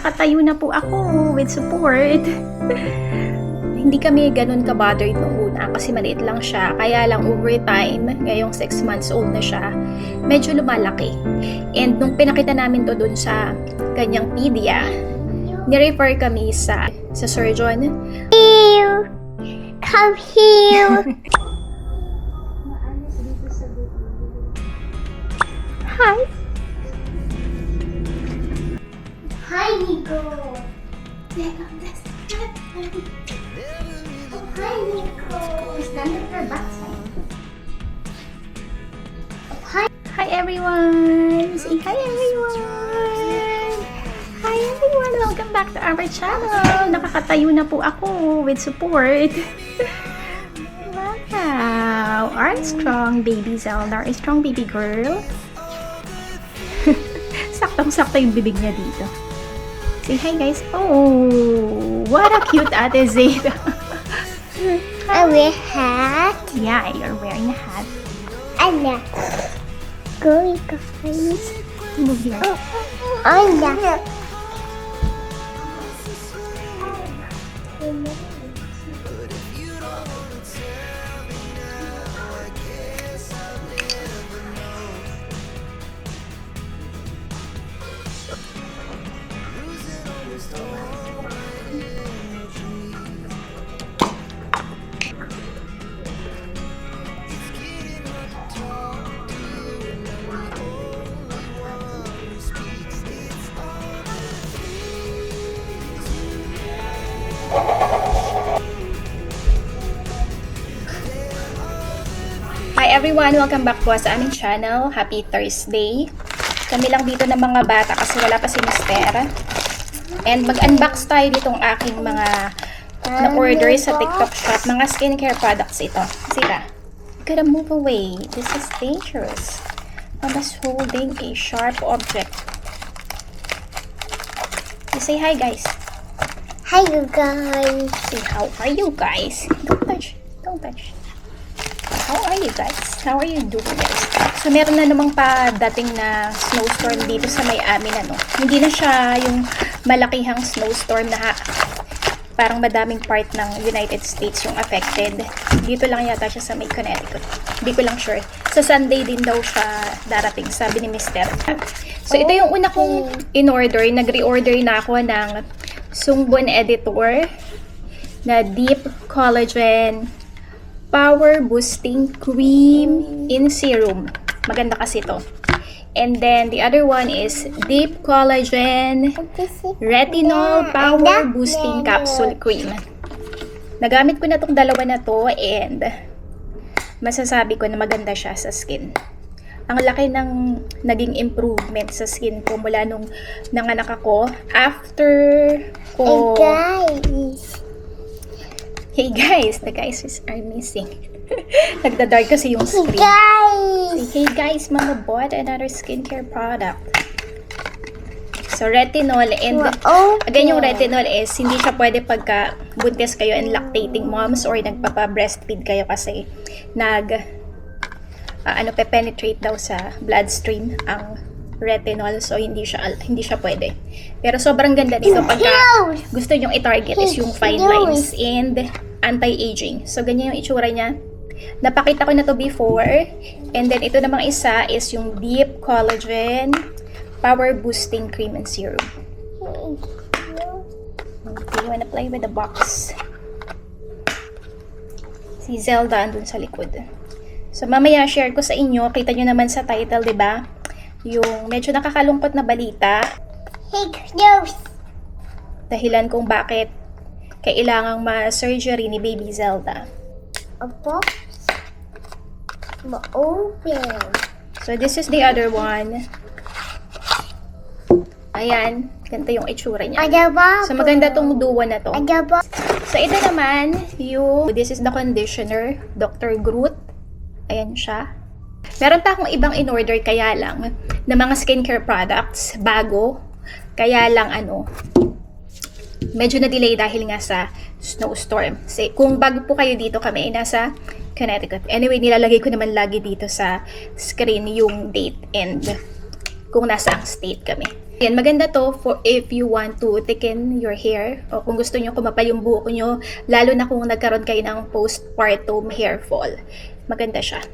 nakatayo na po ako with support. Hindi kami ganun ka-bothered nung una kasi maliit lang siya. Kaya lang over time, ngayong 6 months old na siya, medyo lumalaki. And nung pinakita namin to dun sa kanyang pedia, nirefer kami sa surgeon. Here! Come here! Hi! Hi, Nico! Hi, Nico! Stand up your backside. Hi! Hi everyone! Say hi everyone! Hi everyone! Welcome back to our channel! Nakakatayo na po ako with support. Wow! Our strong baby Zelda, our strong baby girl. Saktong-sakto yung bibig niya dito. Say hi guys! Oh! What a cute Ate Zeta! I wear hat. Yeah, you're wearing a hat. And go, guys. Move here. And Hi everyone! Welcome back po sa aming channel. Happy Thursday! Kami lang dito ng mga bata kasi wala pa si Mister. And mag-unbox tayo ditong aking mga na-order sa TikTok shop. Mga skincare products ito. Sira. You gotta move away. This is dangerous. Mama's holding a sharp object. You say hi guys. hi, you guys. Say how are you guys? Don't touch. Don't touch. How are you guys? How are you doing guys? So meron na namang pa dating na snowstorm dito sa may amin ano. Hindi na siya yung malakihang snowstorm na parang madaming part ng United States yung affected. Dito lang yata siya sa may Connecticut. Hindi ko lang sure. Sa Sunday din daw siya darating, sabi ni Mister. So ito yung una kong in-order. Nag-reorder na ako ng Sungbon Editor na Deep Collagen Power Boosting Cream in Serum. Maganda kasi ito. And then the other one is Deep Collagen Retinol Power Boosting Capsule Cream. Nagamit ko na itong dalawa na to and masasabi ko na maganda siya sa skin. Ang laki ng naging improvement sa skin ko mula nung nanganak ako. After ko... Hey guys, the guys are missing. Nagda-dark kasi yung screen. Guys! Hey guys, Mama bought another skincare product. So retinol and again yung retinol is hindi siya pwede pagka buntis kayo and lactating moms or nagpapa-breastfeed kayo kasi penetrate daw sa bloodstream ang retinol, so hindi siya pwede. Pero sobrang ganda dito pagka gusto nyong i-target is yung fine lines and anti-aging. So ganyan yung itsura niya. Napakita ko na to before. And then ito namang isa is yung Deep Collagen Power Boosting Cream and Serum. Okay, you wanna play with the box? Si Zelda andun sa likod. So mamaya share ko sa inyo. Kita nyo naman sa title, 'di ba? Yung medyo nakakalungkot na balita. Hey, close! Dahilan kung bakit kailangang ma-surgery ni Baby Zelda. A box? Ma-open. So this is the other one. Ayan, ganito yung itsura niya. So maganda tong duo na to. So ito naman, this is the conditioner, Dr. Groot. Ayan siya. Meron pa akong ibang in-order kaya lang na mga skincare products, bago. Kaya lang medyo na-delay dahil nga sa snowstorm. Kung bago po kayo dito, kami ay nasa Connecticut. Anyway, nilalagay ko naman lagi dito sa screen yung date and kung nasa ang state kami. Yan, maganda to for if you want to thicken your hair o kung gusto nyo kumapal yung buhok nyo, lalo na kung nagkaroon kayo ng postpartum hair fall. Maganda siya.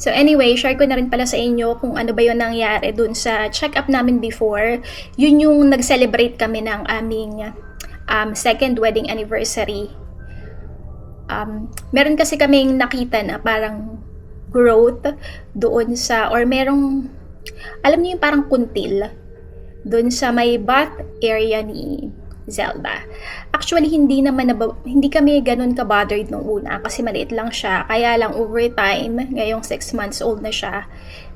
So anyway, share ko na rin pala sa inyo kung ano ba yung nangyari dun sa check-up namin before. Yun yung nag-celebrate kami ng aming second wedding anniversary. Meron kasi kaming nakita na parang growth doon sa, or merong, alam niyo yung parang kuntil doon sa may butt area ni Zelda. Actually, hindi kami ganun ka-bothered nung una kasi maliit lang siya. Kaya lang over time, ngayong 6 months old na siya,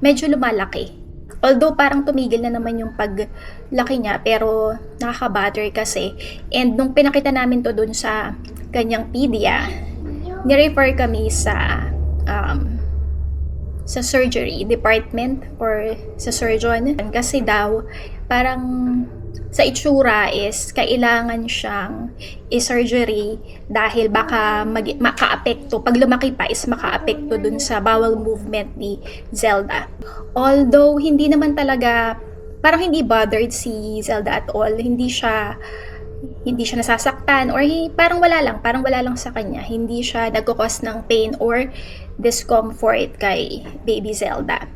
medyo lumalaki. Although parang tumigil na naman yung paglaki niya, pero nakaka-bother kasi. And nung pinakita namin to dun sa kanyang pedia, nirefer kami sa surgery department or sa surgeon. Kasi daw, parang sa itsura is kailangan siyang i-surgery dahil baka maka-apekto, pag lumaki pa is maka-apekto dun sa bowel movement ni Zelda. Although hindi naman talaga, parang hindi bothered si Zelda at all, hindi siya nasasaktan or parang wala lang sa kanya, hindi siya nagkukos ng pain or discomfort kay baby Zelda.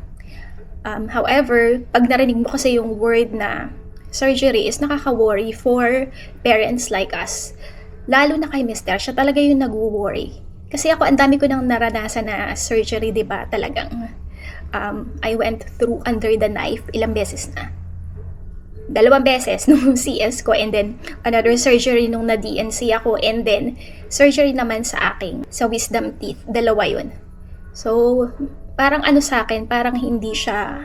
However, pag narinig mo kasi yung word na surgery is nakaka-worry for parents like us. Lalo na kay Mister, siya talaga yung nag-worry. Kasi ako, ang dami ko nang naranasan na surgery, diba? Talagang, I went through under the knife ilang beses na. 2 beses nung CS ko, and then another surgery nung na-DNC ako, and then surgery naman sa aking, sa wisdom teeth. 2 yun. So, parang sa akin, parang hindi siya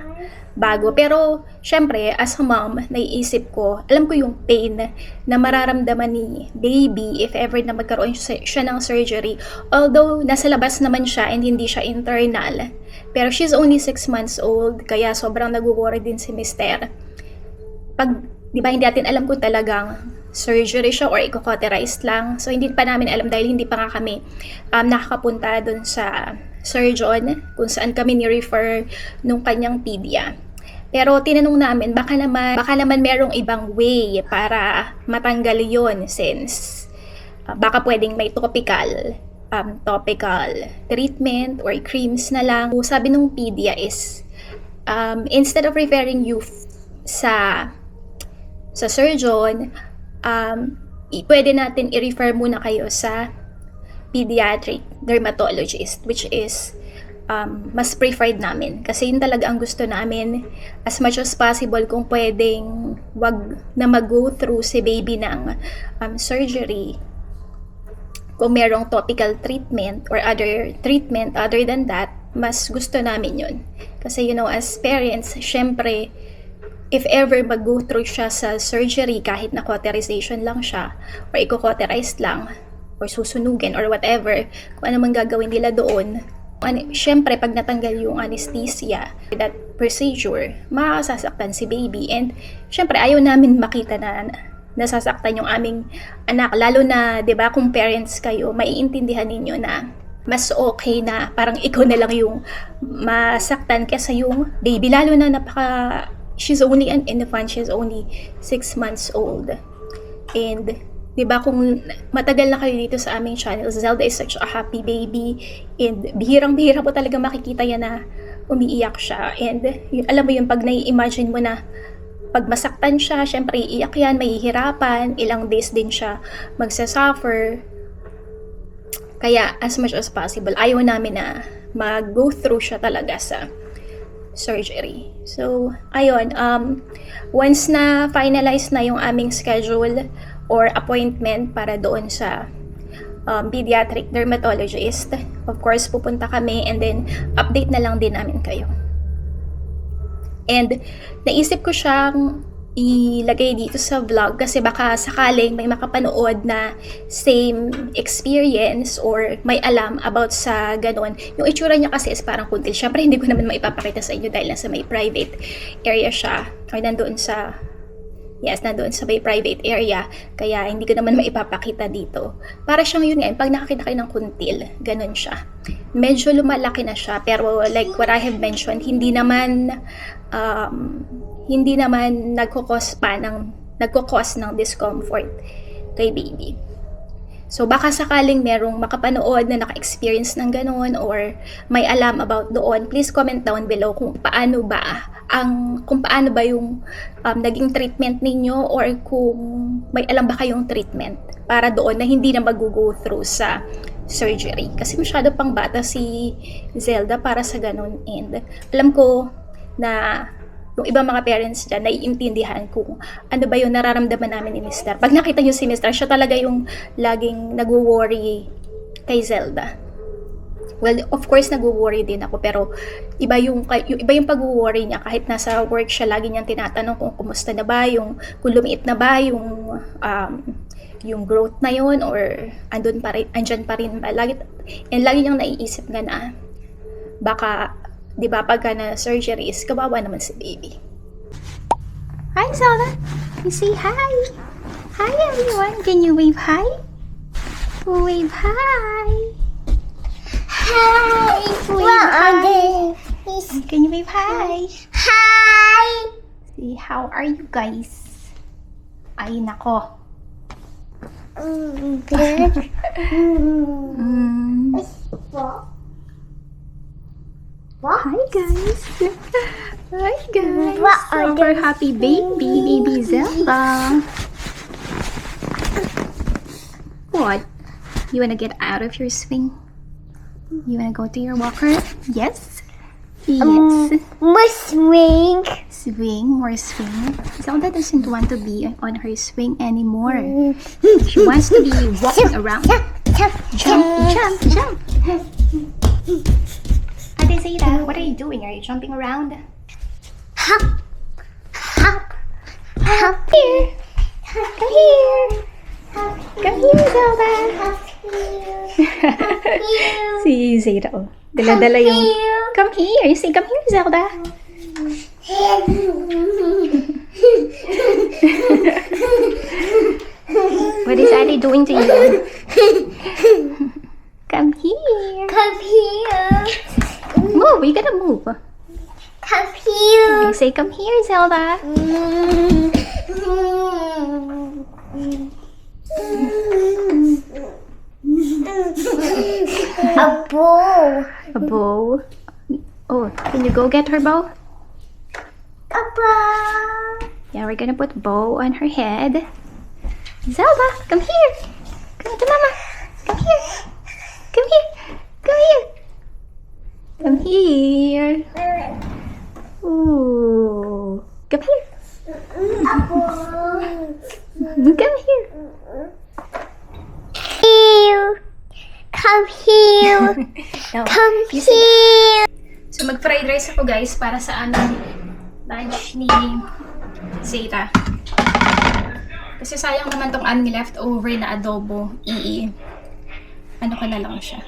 bago. Pero, syempre, as a mom, naiisip ko, alam ko yung pain na mararamdaman ni baby if ever na magkaroon siya ng surgery. Although, nasa labas naman siya and hindi siya internal. Pero she's only 6 months old, kaya sobrang nag-worry din si Mister. Di ba, hindi natin alam kung talagang surgery siya or i-cauterize lang. So, hindi pa namin alam dahil hindi pa nga kami nakakapunta dun sa surgeon kung saan kami ni-refer nung kanyang pedia. Pero tinanong namin, baka naman merong ibang way para matanggal yon since baka pwedeng may topical treatment or creams na lang. Sabi nung pedia is, instead of referring you sa surgeon, pwede natin i-refer muna kayo sa pediatric dermatologist, which is mas preferred namin kasi yun talaga ang gusto namin, as much as possible kung pwedeng wag na mag-go through si baby ng surgery. Kung merong topical treatment or other treatment other than that, mas gusto namin yun. Kasi as parents, syempre, if ever mag-go through siya sa surgery kahit na cauterization lang siya or i-cauterize lang or susunugin or whatever, kung ano man gagawin nila doon, syempre pag natanggal yung anesthesia, that procedure, makakasasaktan si baby. And syempre ayaw namin makita na nasasaktan yung aming anak, lalo na 'di ba kung parents kayo, maiintindihan ninyo na mas okay na parang ikaw na lang yung masaktan kaysa yung baby, lalo na she's only an infant, she's only 6 months old. And diba, kung matagal na kayo dito sa aming channel, Zelda is such a happy baby, and bihirang-bihira po talaga makikita yan na umiiyak siya. And alam mo yun, pag nai-imagine mo na pag masaktan siya, syempre iiyak yan, mahihirapan, ilang days din siya magsasuffer. Kaya as much as possible, ayaw namin na mag-go through siya talaga sa surgery. So, ayun, once na finalize na yung aming schedule or appointment para doon sa pediatric dermatologist, of course, pupunta kami and then update na lang din namin kayo. And naisip ko siyang ilagay dito sa vlog kasi baka sakaling may makapanood na same experience or may alam about sa ganon. Yung itsura niya kasi is parang kuntil. Syempre hindi ko naman maipapakita sa inyo dahil nasa may private area siya or nandoon sa may private area, kaya hindi ko naman maipapakita dito. Para siyang yun nga, pag nakakita kayo ng kuntil, ganun siya. Medyo lumalaki na siya, pero like what I have mentioned, hindi naman hindi naman nagkukos ng discomfort kay baby. So baka sakaling merong makapanood na naka-experience ng ganun or may alam about doon, please comment down below kung paano ba yung naging treatment ninyo, or kung may alam ba kayong treatment para doon na hindi na mag-go through sa surgery. Kasi masyado pang bata si Zelda para sa ganun, and alam ko na yung ibang mga parents dyan, naiintindihan kung ano ba yung nararamdaman namin ni Mr. Pag nakita nyo si Mr., siya talaga yung laging nag-worry kay Zelda. Well, of course, nag-worry din ako, pero iba yung pag-worry niya. Kahit nasa work siya, lagi niyang tinatanong kung kumusta na ba, kung lumiit na ba yung growth na yun, or andyan pa rin ba. Lagi niyang naiisip nga na baka, di ba, pagka na surgery is kawawa naman si baby. Hi, Zelda! You say hi! Hi, everyone! Can you wave hi? Wave hi! Hi. Wave What hi! are they? Can you wave hi? Hi. See, how are you guys? Ay, nako. Good. What? Hi, guys! Hi, guys! What are Super those happy baby Zelda! What? You wanna get out of your swing? You wanna go to your walker? Yes? Yes. My swing. Swing, more swing. Zelda doesn't want to be on her swing anymore. She wants to be walking around. Jump! Ate Zeta, what are you doing? Are you jumping around? Hop. Hop. Hop here. Come here! Come here, Zelda! Hop here. Si Zeta, oh. Dala-dala yung... Come here! You say, come here, Zelda! What is Ate doing to you? Come here! Come here. Move! You gotta move. Come here. You say, come here, Zelda! A bowl. A bow. Oh, can you go get her bow? A bowl. Yeah, we're gonna put bow on her head. Zelda, come here! Come to Mama! Come here! Come here! Come here! Come here! Ooh! Come here! A bowl. Come here! Here. Come here. Now, Come you see- here. So mag-fried rice ako, guys, para sa aming lunch ni Zeta. Kasi sayang naman tong aming leftover na adobo. Ano ko na lang siya.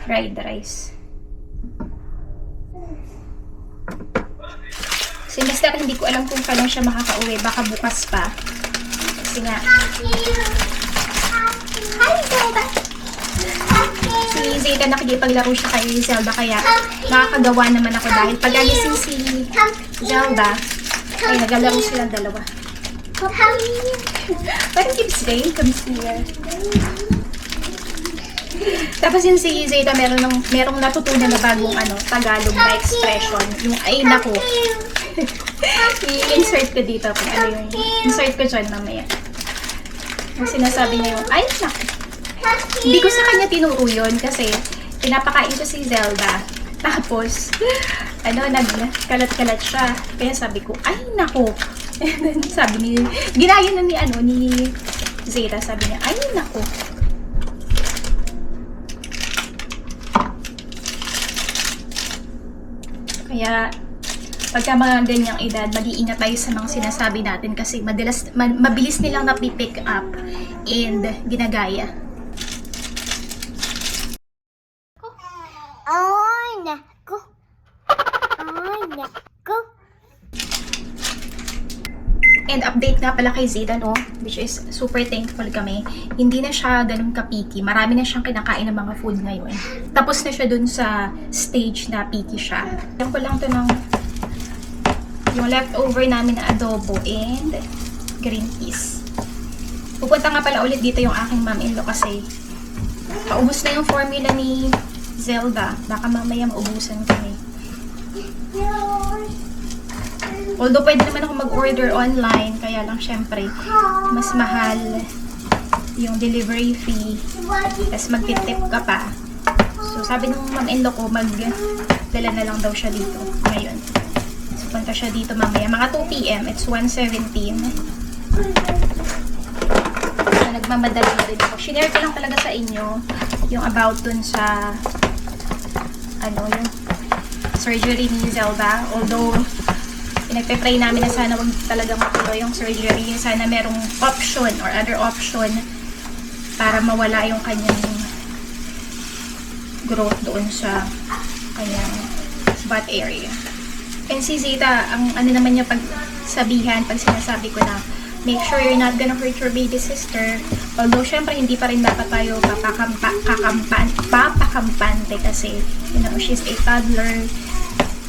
Fried rice. Si Mr. hindi ko alam kung kailan siya makakauwi. Baka bukas pa. Kasi nga, hi, Zelda! Si Zeta nakikipaglaro siya kay Zelda, kaya nakakagawa naman ako dahil pag agising si Zelda, ay nagalaro silang dalawa. Parang keeps saying, comes here. Tapos yung si Zeta merong natutunan na bagong Tagalog na expression. Yung ay nako. I-insert ko dito kung ano yung insert ko dyan mamaya. Yung sinasabi niya yung ay nako. Hindi ko sa kanya tinuro yun kasi pinapakain ko si Zelda. Tapos, nagkalat-kalat siya. Kaya sabi ko, ay nako. Sabi ginaya na ni Zeta, sabi niya, ay nako. Kaya, pagka mga ganyang edad, mag-iingat tayo sa mga sinasabi natin kasi mabilis nilang napipick up and ginagaya. Oh, nako. Oh, nako. And update nga pala kay Zeta, no? Which is super thankful kami. Hindi na siya ganun kapiki. Marami na siyang kinakain ng mga food ngayon. Tapos na siya dun sa stage na picky siya. Yan ko lang to ng yung leftover namin na adobo and green peas. Pupunta nga pala ulit dito yung aking mom-in-law kasi paubos na yung formula ni Zelda. Baka mamaya maubusan kami. Although pwede naman ako mag-order online, kaya lang syempre mas mahal yung delivery fee, tapos magtitip ka pa. So sabi ng mom-in-law ko, magdala na lang daw siya dito ngayon. So punta siya dito mamaya, mga 2 PM, it's 1:17. So nagmamadali na rin ako. Shinare ko lang talaga sa inyo yung about dun sa yung surgery ni Zelda. Although pinagpe-pray namin na sana wag talagang matuloy yung surgery, sana merong option or other option para mawala yung kanyang growth doon sa kanyang butt area. And si Zeta, ang ano naman niya pag sinasabi ko na make sure you're not gonna hurt your baby sister. Although syempre hindi pa rin dapat tayo papakampante kasi she's a toddler.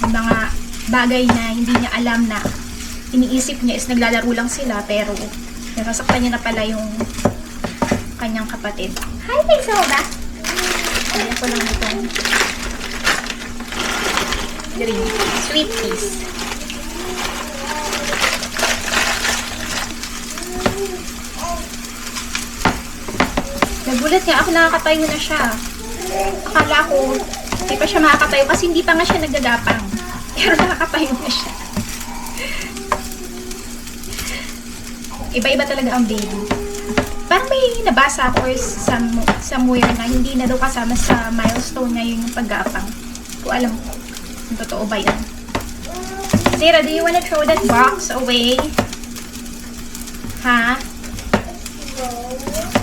Mga bagay na hindi niya alam na iniisip niya is naglalaro lang sila, pero nasasaktan niya na pala yung kanyang kapatid. Hi, Zelda. Ayan ko lang itong green sweet peas. Nagulat nga ako, nakakatayo na siya. Akala ko hindi pa siya makakatayo kasi hindi pa nga siya nagagapang. Pero nakakatayo na siya. Iba-iba talaga ang baby. Parang may nabasa ako or somewhere na hindi na daw kasama sa milestone ngayon yung paggapang. Kung alam ko, kung totoo ba yan. Zera, do you wanna throw that box away? Ha?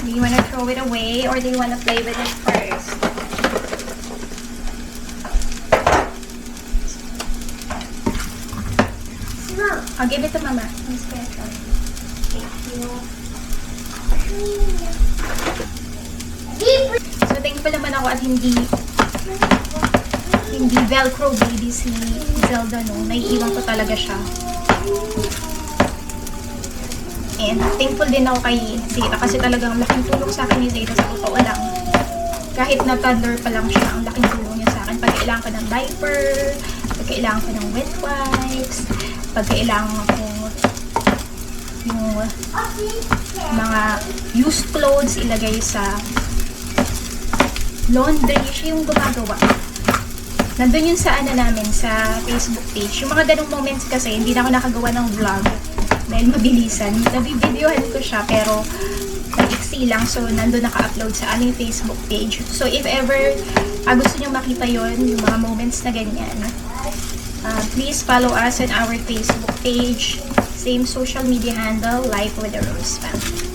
Do you wanna throw it away or do you wanna play with it first? I'll give it to Mama. I'm special. Thank you. So, thankful naman ako at hindi velcro baby si Zelda, no. Naiiwan ko talaga siya. And thankful din ako kay Zeta kasi talagang laking tulong sa akin ni Zeta sa totoo lang. Kahit na toddler pa lang siya, ang laking tulong niya sa akin. Pag kailangan ko ng diaper, pag kailangan ko ng wet wipes, pag kailangan ko yung mga used clothes ilagay sa laundry, siya yung gumagawa. Nandun yun sa namin, sa Facebook page. Yung mga ganong moments kasi, hindi na ako nakagawa ng vlog dahil mabilisan. Nabibidyohan ko siya, pero nag-iksi lang. So, nandun naka-upload sa aming Facebook page. So, if ever gusto nyo makita yon yung mga moments na ganyan, please follow us on our Facebook page. Same social media handle, Life with the Rose Family.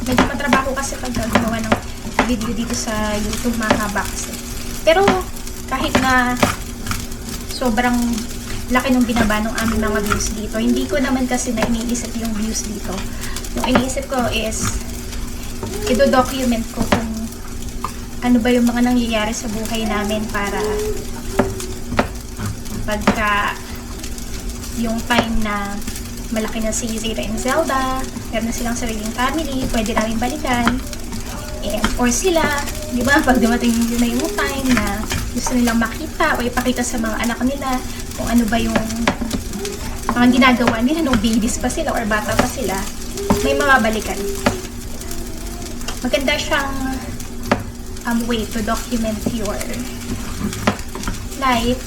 Medyo matrabaho kasi pag gumawa ng video dito sa YouTube, mahaba kasi. Pero kahit na sobrang laki ng binaba ng aming mga views dito, hindi ko naman kasi na iniisip yung views dito. Yung iniisip ko is i-document ko kung ano ba yung mga nangyayari sa buhay namin para pagka yung time na malaki na si Zeta and Zelda, meron na silang sariling family, pwede namin balikan. And, or sila, di ba, pag dumating na yung time na gusto nilang makita o ipakita sa mga anak nila kung ano ba yung mga ginagawa nila nung babies pa sila or bata pa sila, may mababalikan. Maganda siyang way to document your life.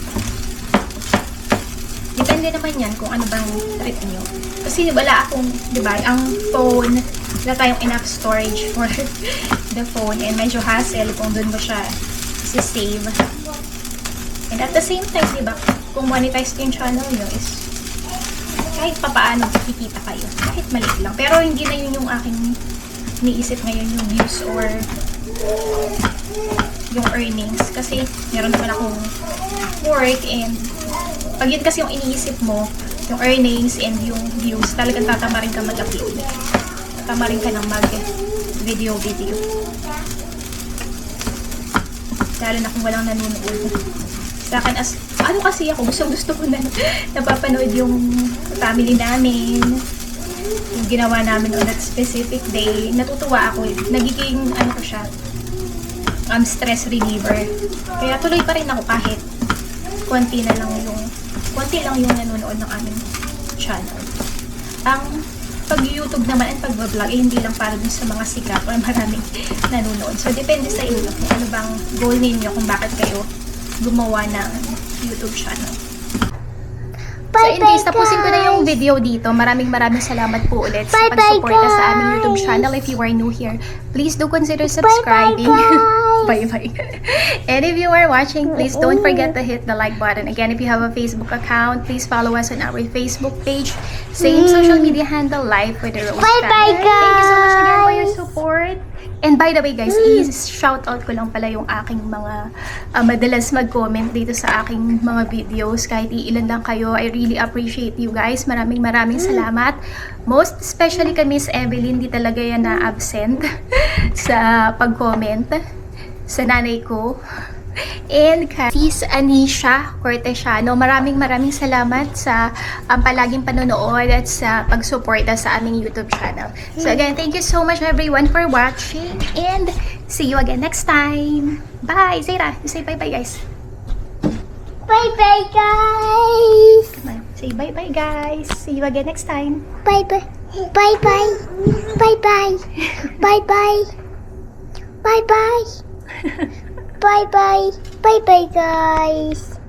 Depende naman yan kung ano bang trip nyo. Kasi wala akong, di ba, ang phone, wala tayong enough storage for the phone and medyo hassle kung dun mo siya save. And at the same time, di ba, kung monetize yung channel nyo is kahit papaano kikita kayo. Kahit maliit lang. Pero hindi na yun yung aking niisip ngayon, yung views or yung earnings. Kasi meron naman akong work and pag yun kasi yung iniisip mo, yung earnings and yung views, talagang tatamarin ka mag-upload. Tatamarin ka ng mag-video. Lalo na kung walang nanonood. Sa akin, ano kasi ako, gusto ko na napapanood yung family namin. Yung ginawa namin on that specific day. Natutuwa ako. Nagiging, ano ko siya, stress reliever. Kaya tuloy pa rin ako kahit konti lang yung nanonood ng aming channel. Ang pag-YouTube naman at pag-vlog, hindi lang para dun sa mga sikat o maraming nanonood. So, depende sa inyo kung ano bang goal ninyo, kung bakit kayo gumawa ng YouTube channel. So, in case, tapusin ko na yung video dito. Maraming salamat po ulit sa pag-suporta sa aming YouTube channel. If you are new here, please do consider subscribing. Bye-bye. And if you are watching, please don't forget to hit the like button. Again, if you have a Facebook account, please follow us on our Facebook page. Same social media handle, Life with the Rose Channel. Thank you so much again for your support. And by the way guys, i-shoutout ko lang pala yung aking mga madalas mag-comment dito sa aking mga videos. Kahit ilan lang kayo, I really appreciate you guys. Maraming salamat. Most especially kay Miss Evelyn, di talaga yan na-absent sa pag-comment. Sa nanay ko. And kay Sis Anisha Cortesiano, maraming salamat sa palaging panonood at sa pagsuporta sa aming YouTube channel. So again, thank you so much everyone for watching and see you again next time. Bye! Zayra, you say bye-bye guys. Bye-bye, guys. Come on, say bye-bye guys. See you again next time. Bye-bye. Bye-bye. Bye-bye. Bye-bye. Bye-bye. Bye-bye. Bye-bye, guys.